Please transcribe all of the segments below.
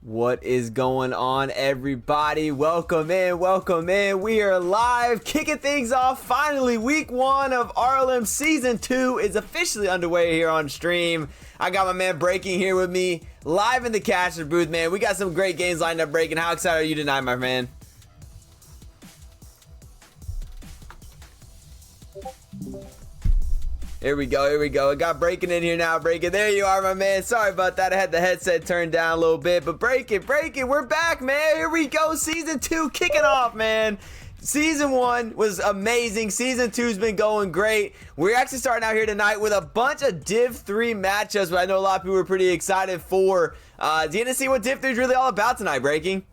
What is going on, everybody? Welcome in, welcome in. We are live, kicking things off. Finally, week 1 of RLM Season 2 is officially underway here on stream. I got my man Breaking here with me, live in the caster booth, man. We got some great games lined up, Breaking. How excited are you tonight, my man? Here we go, here we go. I got Breaking in here now, Breaking. There you are, my man. Sorry about that. I had the headset turned down a little bit, but Breaking, we're back, man. Here we go. Season 2 kicking off, man. Season 1 was amazing. Season 2's been going great. We're actually starting out here tonight with a bunch of Div 3 matchups, but I know a lot of people were pretty excited for. Do you get to see what Div 3 is really all about tonight, Breaking?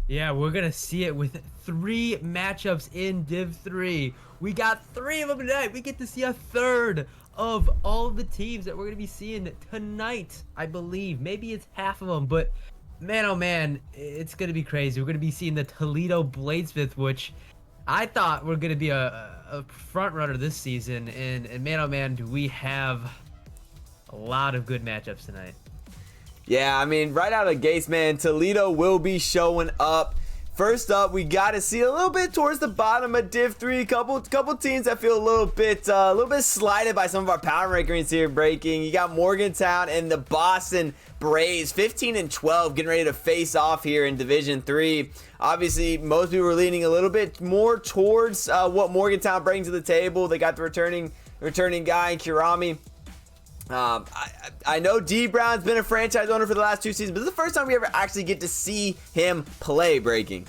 Yeah, we're going to see it with 3 matchups in Div 3. We got 3 of them tonight. We get to see a third of all of the teams that we're going to be seeing tonight, I believe. Maybe it's half of them, but man, oh man, it's going to be crazy. We're going to be seeing the Toledo Bladesmith, which I thought were going to be a front runner this season. And man, oh man, do we have a lot of good matchups tonight. Yeah, I mean, right out of the gates, man, Toledo will be showing up. First up, we got to see a little bit towards the bottom of Div 3. Couple teams that feel a little bit slighted by some of our power rankings here, Breaking. You got Morgantown and the Boston Braves, 15 and 12, getting ready to face off here in Division 3. Obviously, most people are leaning a little bit more towards what Morgantown brings to the table. They got the returning guy in Kirami. I know D Brown's been a franchise owner for the last 2 seasons, but this is the first time we ever actually get to see him play, Breaking.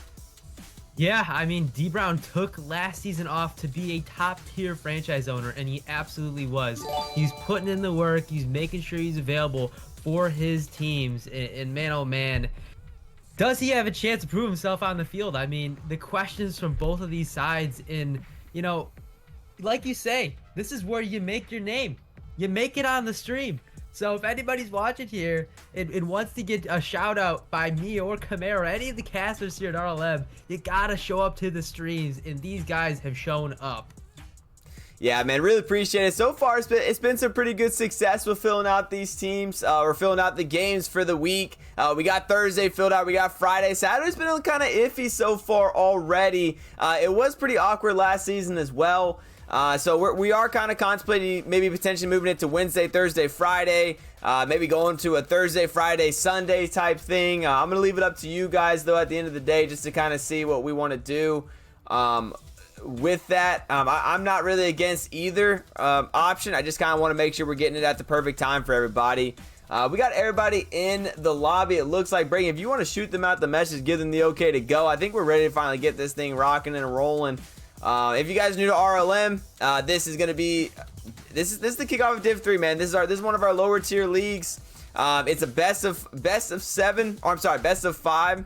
Yeah, I mean, D Brown took last season off to be a top tier franchise owner, and he absolutely was. He's putting in the work, he's making sure he's available for his teams, and man, oh man, does he have a chance to prove himself on the field? I mean, the questions from both of these sides, and, you know, like you say, this is where you make your name. You make it on the stream. So if anybody's watching here and wants to get a shout out by me or Camaro, any of the casters here at RLM, you gotta show up to the streams, and these guys have shown up. Yeah, man, really appreciate it. So far, it's been some pretty good success with filling out these teams. We're filling out the games for the week. We got Thursday filled out. We got Friday. Saturday's been kind of iffy so far already. It was pretty awkward last season as well. So we are kind of contemplating maybe potentially moving it to Wednesday, Thursday, Friday, maybe going to a Thursday, Friday, Sunday type thing. I'm going to leave it up to you guys, though, at the end of the day, just to kind of see what we want to do with that. I'm not really against either option. I just kind of want to make sure we're getting it at the perfect time for everybody. We got everybody in the lobby. It looks like, Breaking, if you want to shoot them out the message, give them the okay to go. I think we're ready to finally get this thing rocking and rolling. If you guys are new to RLM, this is gonna be this is the kickoff of Div 3, man. This is one of our lower tier leagues. It's a best of 7, or I'm sorry, best of 5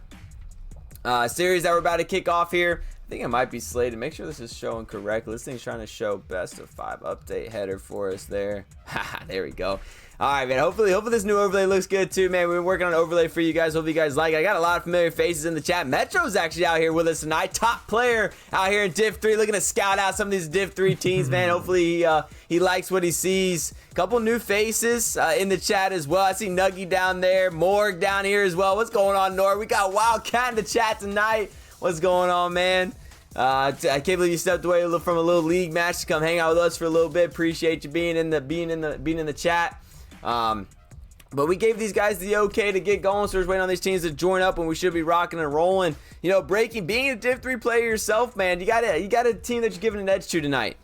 series that we're about to kick off here. I think it might be slated. Make sure this is showing correctly. This thing's trying to show best of 5 update header for us there. Haha, there we go. All right, man. Hopefully this new overlay looks good too, man. We've been working on an overlay for you guys. Hope you guys like it. I got a lot of familiar faces in the chat. Metro's actually out here with us tonight. Top player out here in Div 3, looking to scout out some of these Div 3 teams, man. Hopefully he likes what he sees. Couple new faces in the chat as well. I see Nuggy down there, Morg down here as well. What's going on, Nor? We got Wildcat in the chat tonight. What's going on, man? I can't believe you stepped away from a little league match to come hang out with us for a little bit. Appreciate you being in the chat. But we gave these guys the okay to get going, so we're just waiting on these teams to join up, and we should be rocking and rolling. You know, Breaking, being a Div 3 player yourself, man, you got a team that you're giving an edge to tonight.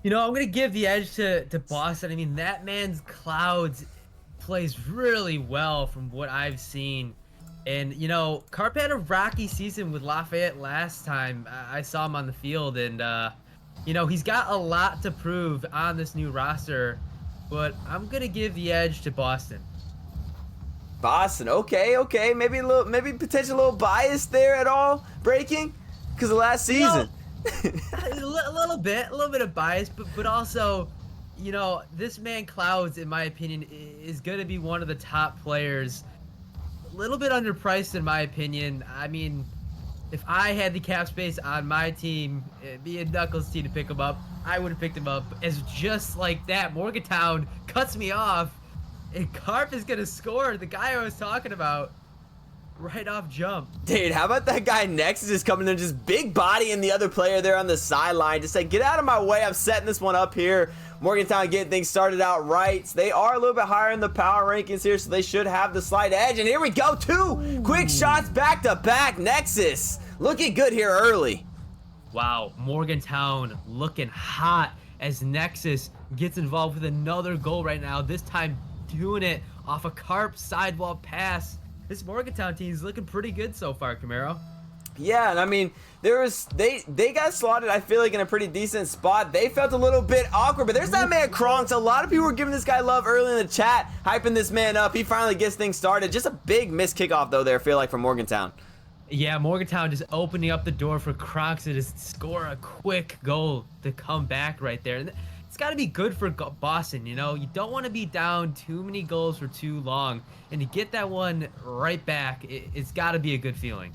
You know, I'm gonna give the edge to Boston. I mean, that man's Clouds plays really well from what I've seen. And, you know, Carp had a rocky season with Lafayette last time I saw him on the field. And, you know, he's got a lot to prove on this new roster. But I'm going to give the edge to Boston. Boston, okay. Maybe potentially a little bias there at all, Breaking? Because of last season. You know, a little bit of bias. But also, you know, this man Clouds, in my opinion, is going to be one of the top players. A little bit underpriced in my opinion. I mean, if I had the cap space on my team, be a Knuckles team to pick him up, I would have picked him up. As just like that, Morgantown cuts me off And Carp is going to score. The guy I was talking about. Right off jump. Dude, how about that guy Nexus is coming in, just big body and the other player there on the sideline. Just like, get out of my way. I'm setting this one up here. Morgantown getting things started out right. They are a little bit higher in the power rankings here, so they should have the slight edge. And here we go. 2 quick shots back to back. Nexus looking good here early. Wow, Morgantown looking hot as Nexus gets involved with another goal right now. This time doing it off a Carp sidewall pass. This Morgantown team is looking pretty good so far, Camaro. Yeah, and I mean, they got slotted, I feel like, in a pretty decent spot. They felt a little bit awkward, but there's that man Kronks. A lot of people were giving this guy love early in the chat, hyping this man up. He finally gets things started. Just a big missed kickoff, though, there, I feel like, from Morgantown. Yeah, Morgantown just opening up the door for Kronks to just score a quick goal to come back right there. And it's got to be good for Boston, you know? You don't want to be down too many goals for too long. And to get that one right back, it's got to be a good feeling.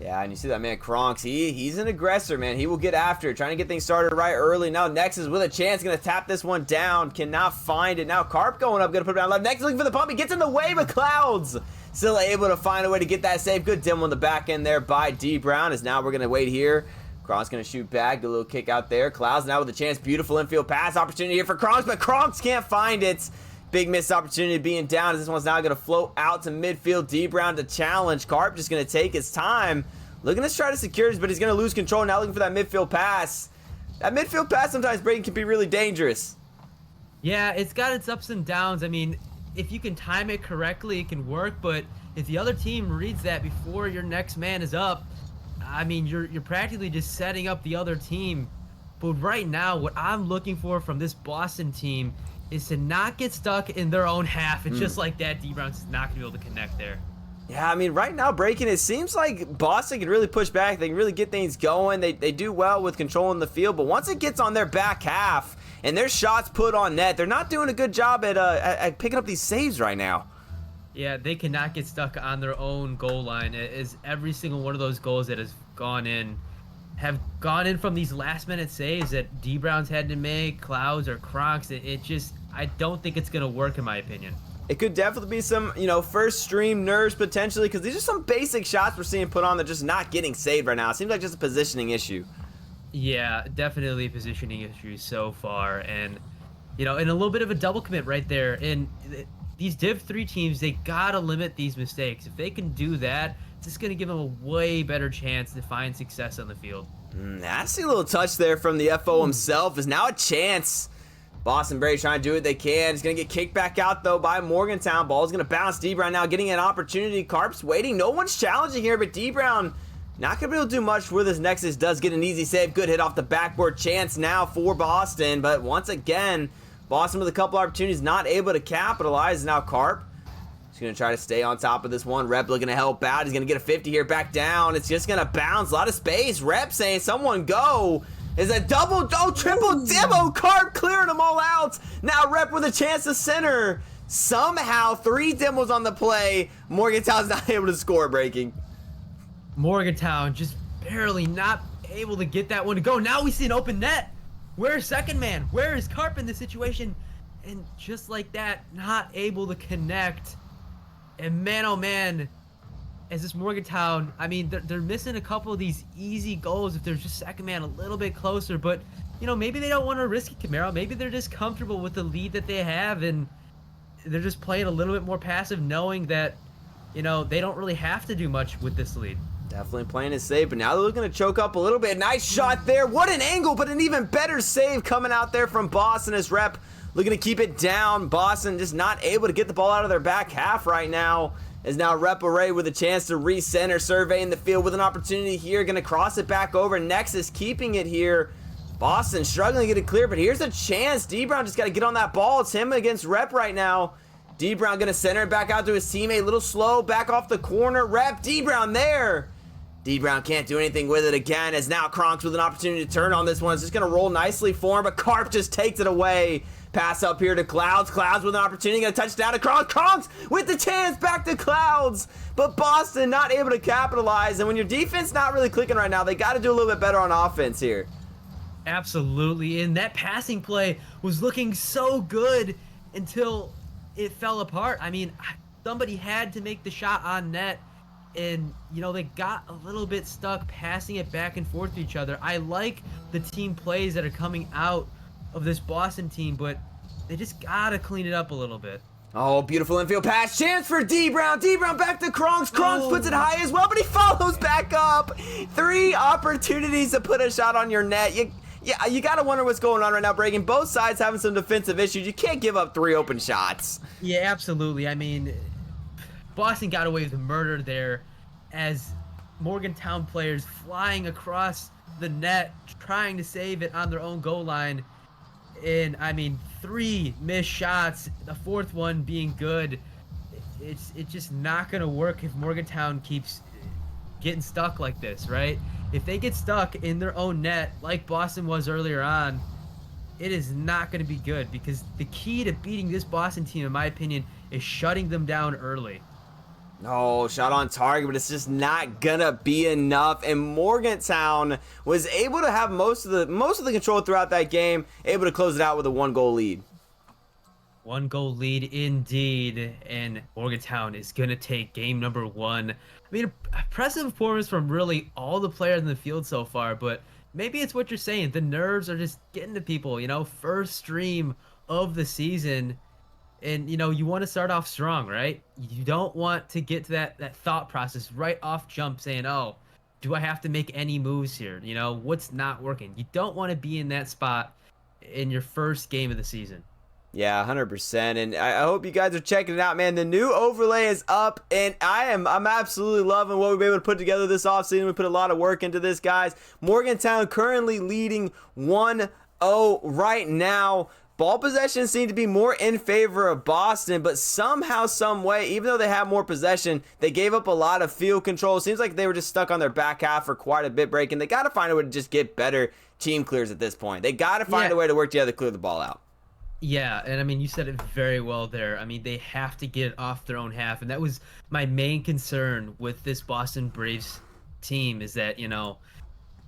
Yeah, and you see that man Kronks. He's an aggressor, man. He will get after it, trying to get things started right early. Now Nexus with a chance, going to tap this one down. Cannot find it. Now Carp going up, going to put it down left. Nexus looking for the pump. He gets in the way, but Clouds still able to find a way to get that save. Good demo on the back end there by D Brown. As now we're going to wait here. Kronks going to shoot back. Get a little kick out there. Clouds now with a chance. Beautiful infield pass opportunity here for Kronks, but Kronks can't find it. Big missed opportunity being down as this one's now going to float out to midfield. D Brown to challenge. Carp just going to take his time. Looking to try to secure this, but he's going to lose control. Now looking for that midfield pass. That midfield pass sometimes, Brayden, can be really dangerous. Yeah, it's got its ups and downs. I mean, if you can time it correctly, it can work. But if the other team reads that before your next man is up, I mean, you're practically just setting up the other team. But right now, what I'm looking for from this Boston team is to not get stuck in their own half. And just like that, D Brown's not going to be able to connect there. Yeah, I mean, right now, breaking, it seems like Boston can really push back. They can really get things going. They do well with controlling the field. But once it gets on their back half and their shots put on net, they're not doing a good job at picking up these saves right now. Yeah, they cannot get stuck on their own goal line. As every single one of those goals that has gone in have gone in from these last-minute saves that D Brown's had to make, Clouds or Kronks. I don't think it's going to work, in my opinion. It could definitely be some, first stream nerves potentially, because these are some basic shots we're seeing put on that just not getting saved right now. It seems like just a positioning issue. Yeah, definitely a positioning issue so far. And, and a little bit of a double commit right there. And these Div 3 teams, they got to limit these mistakes. If they can do that, it's just going to give them a way better chance to find success on the field. Nasty little touch there from the FO himself. Is now a chance. Boston Berry trying to do what they can. He's going to get kicked back out, though, by Morgantown. Ball's going to bounce. D Brown now getting an opportunity. Carp's waiting. No one's challenging here, but D Brown not going to be able to do much where this Nexus does get an easy save. Good hit off the backboard. Chance now for Boston, but once again, Boston with a couple opportunities, not able to capitalize. Now Carp, he's going to try to stay on top of this one. Rep looking to help out. He's going to get a 50 here, back down. It's just going to bounce. A lot of space. Rep saying, someone go. Is a triple demo. Carp clearing them all out. Now Rep with a chance to center. Somehow, 3 demos on the play. Morgantown's not able to score, breaking. Morgantown just barely not able to get that one to go. Now we see an open net. Where's second man? Where is Carp in this situation? And just like that, not able to connect. And man, oh man, as this Morgantown, I mean, they're missing a couple of these easy goals if there's just second man a little bit closer. But, maybe they don't want to risk it, Camaro. Maybe they're just comfortable with the lead that they have, and they're just playing a little bit more passive, knowing that, they don't really have to do much with this lead. Definitely playing it safe, but now they're looking to choke up a little bit. Nice shot there. What an angle, but an even better save coming out there from Boston as Rep looking to keep it down. Boston just not able to get the ball out of their back half right now. Is now Rep Array with a chance to recenter, surveying the field with an opportunity here. Going to cross it back over. Nexus keeping it here. Boston struggling to get it clear, but here's a chance. D Brown just got to get on that ball. It's him against Rep right now. D Brown going to center it back out to his teammate. A little slow, back off the corner. Rep, D Brown there. D Brown can't do anything with it again, as now Kronks with an opportunity to turn on this one. It's just going to roll nicely for him, but Carp just takes it away. Pass up here to Clouds. Clouds with an opportunity. Going to touch down to Kronks. Kronks with the chance back to Clouds. But Boston not able to capitalize. And when your defense not really clicking right now, they got to do a little bit better on offense here. Absolutely. And that passing play was looking so good until it fell apart. I mean, somebody had to make the shot on net, and they got a little bit stuck passing it back and forth to each other. I like the team plays that are coming out of this Boston team, but they just gotta clean it up a little bit. Oh, beautiful infield pass. Chance for D Brown. D Brown back to Kronks. Kronks puts it high as well, but he follows back up. 3 opportunities to put a shot on your net. You got to wonder what's going on right now, Breaking. Both sides having some defensive issues. You can't give up 3 open shots. Yeah, absolutely. I mean, Boston got away with murder there as Morgantown players flying across the net, trying to save it on their own goal line. And, I mean, 3 missed shots, the 4th one being good. It's just not going to work if Morgantown keeps getting stuck like this, right? If they get stuck in their own net, like Boston was earlier on, it is not going to be good, because the key to beating this Boston team, in my opinion, is shutting them down early. No, shot on target, but it's just not gonna be enough. And Morgantown was able to have most of the control throughout that game, able to close it out with a 1-goal lead. 1-goal lead indeed, and Morgantown is gonna take game number 1. I mean, impressive performance from really all the players in the field so far, but maybe it's what you're saying. The nerves are just getting to people, first stream of the season. And, you want to start off strong, right? You don't want to get to that thought process right off jump saying, oh, do I have to make any moves here? What's not working? You don't want to be in that spot in your first game of the season. Yeah, 100%. And I hope you guys are checking it out, man. The new overlay is up, and I'm absolutely loving what we've been able to put together this offseason. We put a lot of work into this, guys. Morgantown currently leading 1-0 right now. Ball possession seemed to be more in favor of Boston, but somehow, some way, even though they had more possession, they gave up a lot of field control. Seems like they were just stuck on their back half for quite a bit, Breaking. They got to find a way to just get better team clears at this point. They got to find a way to work together to clear the ball out. Yeah, and I mean, you said it very well there. I mean, they have to get it off their own half, and that was my main concern with this Boston Braves team, is that,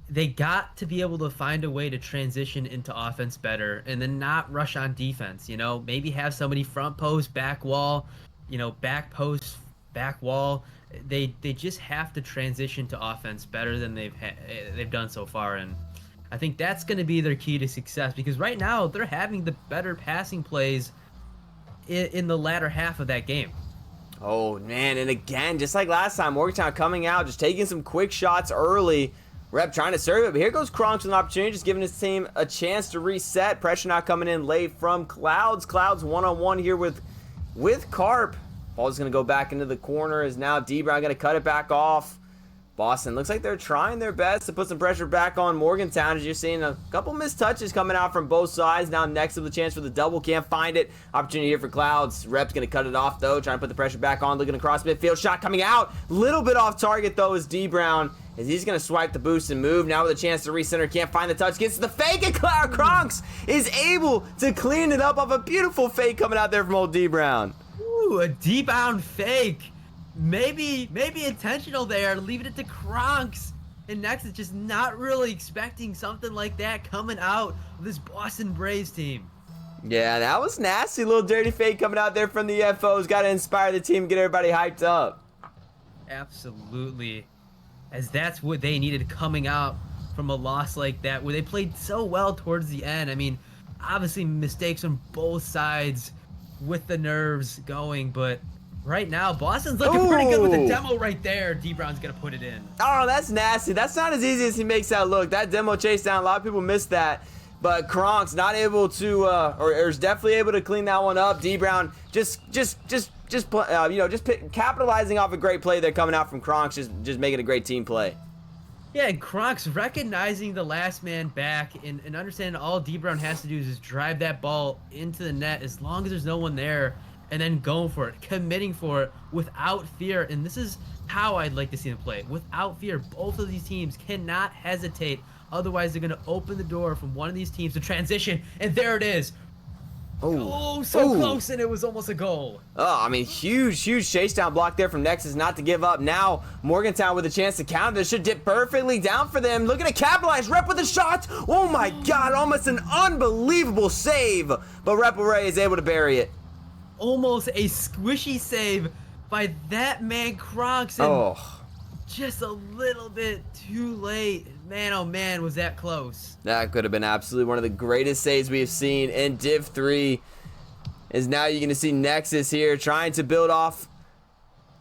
they got to be able to find a way to transition into offense better and then not rush on defense. Maybe have somebody front post, back wall, back post, back wall. They just have to transition to offense better than they've done so far, and I think that's going to be their key to success, because right now they're having the better passing plays in the latter half of that game. Oh man, and again, just like last time, Morgantown coming out, just taking some quick shots early. Rep trying to serve it, but here goes Kronks with an opportunity, just giving his team a chance to reset. Pressure not coming in late from Clouds. Clouds one-on-one here with Carp. Ball's going to go back into the corner, as now D Brown going to cut it back off. Boston looks like they're trying their best to put some pressure back on Morgantown, as you're seeing a couple missed touches coming out from both sides. Now next with the chance for the double, can't find it. Opportunity here for Clouds. Rep's going to cut it off though, trying to put the pressure back on, looking across midfield. Shot coming out, little bit off target though, is D Brown, as he's going to swipe the boost and move. Now with a chance to recenter, can't find the touch, gets to the fake, and Kronks is able to clean it up off a beautiful fake coming out there from old D Brown. Ooh, a D-bound fake. Maybe intentional there, leaving it to Kronks. And next is just not really expecting something like that coming out of this Boston Braves team. Yeah, that was nasty. Little dirty fake coming out there from the FOs. Got to inspire the team, get everybody hyped up. Absolutely. As that's what they needed coming out from a loss like that, where they played so well towards the end. I mean, obviously mistakes on both sides with the nerves going, but right now, Boston's looking pretty good with the demo right there. D-Brown's going to put it in. Oh, that's nasty. That's not as easy as he makes that look. That demo chase down, a lot of people missed that. But Kronks not able to, or is definitely able to clean that one up. D-Brown just capitalizing off a great play there coming out from Kronks, just making a great team play. Yeah, and Kronks recognizing the last man back and understanding all D-Brown has to do is just drive that ball into the net as long as there's no one there, and then going for it, committing for it without fear. And this is how I'd like to see them play. Without fear, both of these teams cannot hesitate. Otherwise, they're going to open the door from one of these teams to transition. And there it is. Oh, so close, and it was almost a goal. Oh, I mean, huge chase down block there from Nexus not to give up. Now, Morgantown with a chance to counter. This should dip perfectly down for them. Looking to capitalize. Rep with the shot. Oh, my God. Almost an unbelievable save. But Rep Ray is able to bury it. almost a squishy save by that man Kronks. And Oh, just a little bit too late. Man, oh man, was that close. that could have been absolutely one of the greatest saves we have seen in Div 3. Is now you're going to see Nexus here trying to build off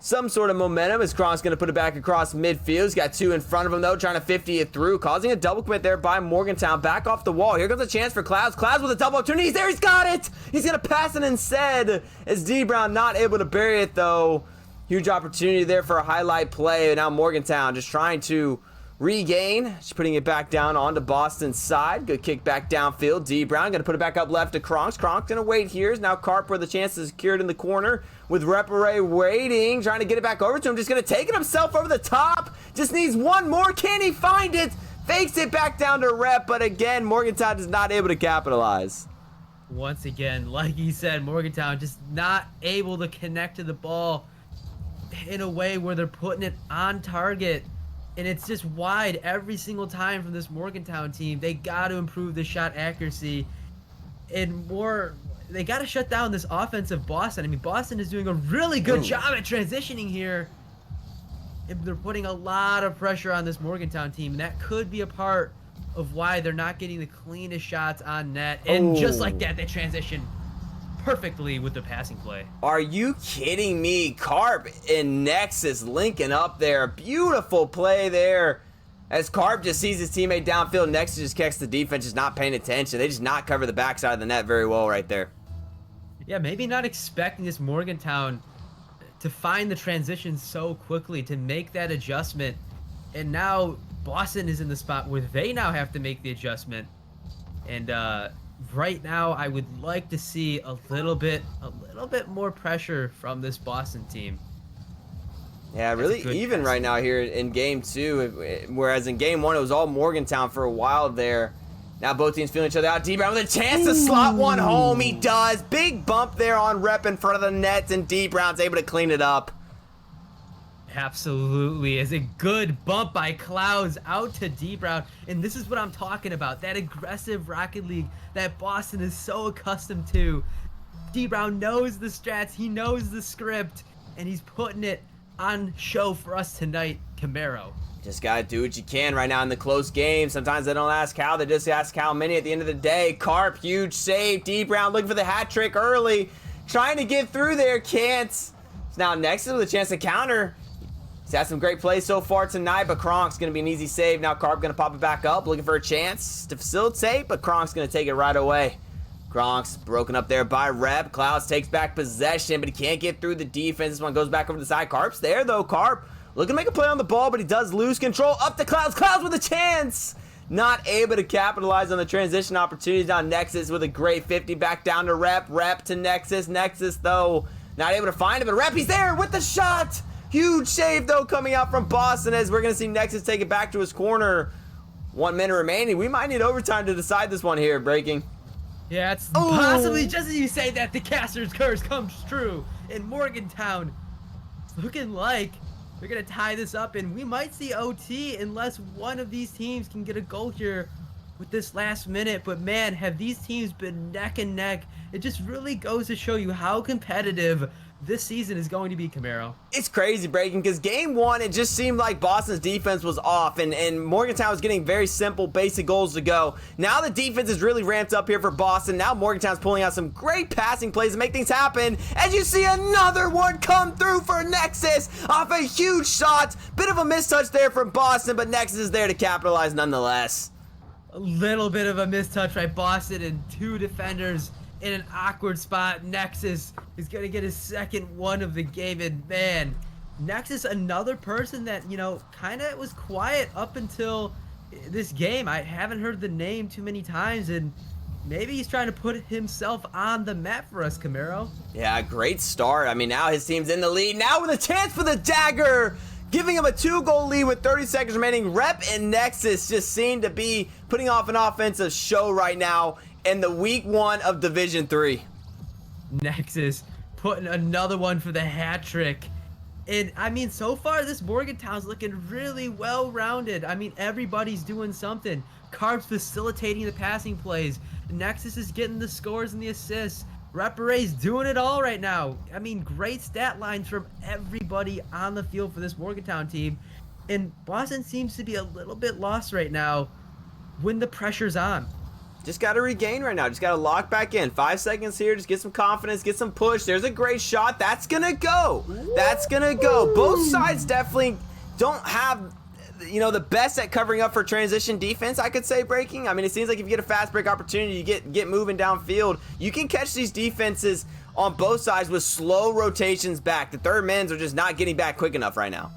some sort of momentum as Kronk's going to put it back across midfield. He's got two in front of him, though, trying to 50 it through, causing a double commit there by Morgantown. Back off the wall. Here comes a chance for Clouds. Clouds with a double opportunity. He's there. He's got it. He's going to pass it instead as D Brown not able to bury it, though. Huge opportunity there for a highlight play. And now Morgantown just trying to regain. Just putting it back down onto Boston's side. Good kick back downfield. D Brown going to put it back up left to Kronks. Kronks going to wait here. Now Carp with the chance is secured in the corner with Repare waiting. Trying to get it back over to him. Just going to take it himself over the top. Just needs one more. Can he find it? Fakes it back down to Rep. But again, Morgantown is not able to capitalize. Once again, like he said, Morgantown just not able to connect to the ball in a way where they're putting it on target. And it's just wide every single time from this Morgantown team. They got to improve the shot accuracy and more. They got to shut down this offensive Boston. I mean, Boston is doing a really good job at transitioning here. And they're putting a lot of pressure on this Morgantown team. And that could be a part of why they're not getting the cleanest shots on net. And just like that, they transition perfectly with the passing play. Are you kidding me? Carp and Nexus linking up there. Beautiful play there. As Carp just sees his teammate downfield, Nexus just kicks the defense, just not paying attention. They just not cover the backside of the net very well right there. Yeah, maybe not expecting this Morgantown to find the transition so quickly, to make that adjustment. And now Boston is in the spot where they now have to make the adjustment. And right now, I would like to see a little bit more pressure from this Boston team. Yeah, really even right now here in game 2, whereas in game 1 it was all Morgantown for a while there. Now both teams feeling each other out. D Brown with a chance to slot one home. He does. Big bump there on Rep in front of the net, and D Brown's able to clean it up. Absolutely. It's a good bump by Clouds out to D Brown. And this is what I'm talking about. That aggressive Rocket League that Boston is so accustomed to. D Brown knows the strats. He knows the script. And he's putting it on show for us tonight, Camaro. Just gotta do what you can right now in the close game. Sometimes they don't ask how, they just ask how many at the end of the day. Carp, huge save. D Brown looking for the hat trick early. Trying to get through there, can't. So now Nexus with a chance to counter. He's had some great plays so far tonight, but Kronk's going to be an easy save. Now Carp going to pop it back up, looking for a chance to facilitate, but Kronk's going to take it right away. Kronk's broken up there by Rep. Clouds takes back possession, but he can't get through the defense. This one goes back over the side. Carp's there, though. Carp looking to make a play on the ball, but he does lose control. Up to Clouds. Clouds with a chance. Not able to capitalize on the transition opportunities. Now Nexus with a great 50 back down to Rep. Rep to Nexus. Nexus, though, not able to find it, but Rep, he's there with the shot. Huge save, though, coming out from Boston as we're going to see Nexus take it back to his corner. 1 minute remaining. We might need overtime to decide this one here, Breaking. Yeah, it's possibly just as you say that the caster's curse comes true in Morgantown. It's looking like they're going to tie this up, and we might see OT unless one of these teams can get a goal here with this last minute. But, man, have these teams been neck and neck. It just really goes to show you how competitive this season is going to be, Camaro. It's crazy, Breaking, because game 1, it just seemed like Boston's defense was off, and Morgantown was getting very simple, basic goals to go. Now the defense is really ramped up here for Boston. Now Morgantown's pulling out some great passing plays to make things happen, as you see another one come through for Nexus off a huge shot. Bit of a mistouch there from Boston, but Nexus is there to capitalize nonetheless. A little bit of a mistouch by Boston and two defenders in an awkward spot. Nexus is going to get his second one of the game, and man, Nexus, another person that, you know, kind of was quiet up until this game. I haven't heard the name too many times, and maybe he's trying to put himself on the map for us, Camaro. Yeah, great start. I mean, now his team's in the lead. Now with a chance for the dagger, giving him a 2-goal lead with 30 seconds remaining. Rep and Nexus just seem to be putting off an offensive show right now in the week 1 of Division 3. Nexus putting another one for the hat trick. And I mean, so far this Morgantown's looking really well-rounded. I mean, everybody's doing something. Carp's facilitating the passing plays. Nexus is getting the scores and the assists. Repare's doing it all right now. I mean, great stat lines from everybody on the field for this Morgantown team. And Boston seems to be a little bit lost right now when the pressure's on. Just got to regain right now. Just got to lock back in. 5 seconds here. Just get some confidence, get some push. There's a great shot. That's going to go. That's going to go. Both sides definitely don't have, you know, the best at covering up for transition defense, I could say, breaking. I mean, it seems like if you get a fast break opportunity, you get moving downfield. You can catch these defenses on both sides with slow rotations back. The third men's are just not getting back quick enough right now.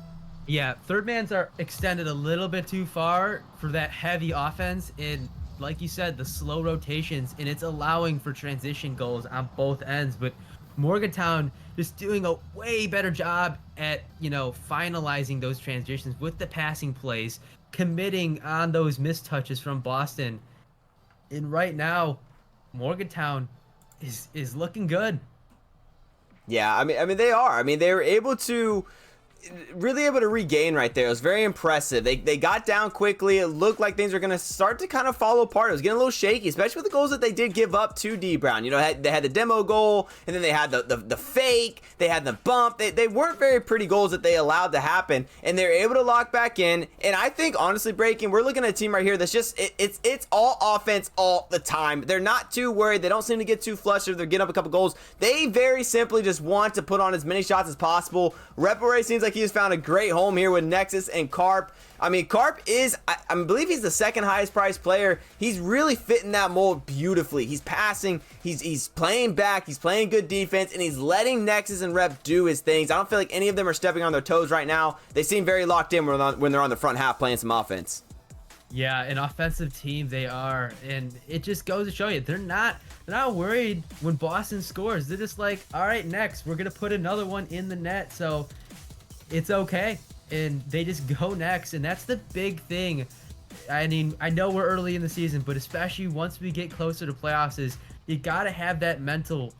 Yeah, third mans are extended a little bit too far for that heavy offense. And like you said, the slow rotations, and it's allowing for transition goals on both ends. But Morgantown just doing a way better job at, you know, finalizing those transitions with the passing plays, committing on those missed touches from Boston. And right now, Morgantown is looking good. Yeah, I mean they are. I mean, they were really able to regain right there. It was very impressive. They got down quickly. It looked like things were going to start to kind of fall apart. It was getting a little shaky, especially with the goals that they did give up to D Brown. You know, they had the demo goal, and then they had the fake. They had the bump. They weren't very pretty goals that they allowed to happen, and they're able to lock back in. And I think, honestly, breaking, we're looking at a team right here that's just, it's all offense all the time. They're not too worried. They don't seem to get too flustered. They're getting up a couple goals. They very simply just want to put on as many shots as possible. Repare seems like he has found a great home here with Nexus and Carp. I mean, Carp is, I believe he's the second highest priced player. He's really fitting that mold beautifully. He's passing, he's playing back, he's playing good defense, and he's letting Nexus and Rep do his things. I don't feel like any of them are stepping on their toes right now. They seem very locked in when they're on the front half playing some offense. Yeah, an offensive team they are, and it just goes to show you they're not worried when Boston scores. They're just like, all right, next we're gonna put another one in the net, so it's okay. And they just go next, and that's the big thing. I mean, I know we're early in the season, but especially once we get closer to playoffs, is you gotta have that mental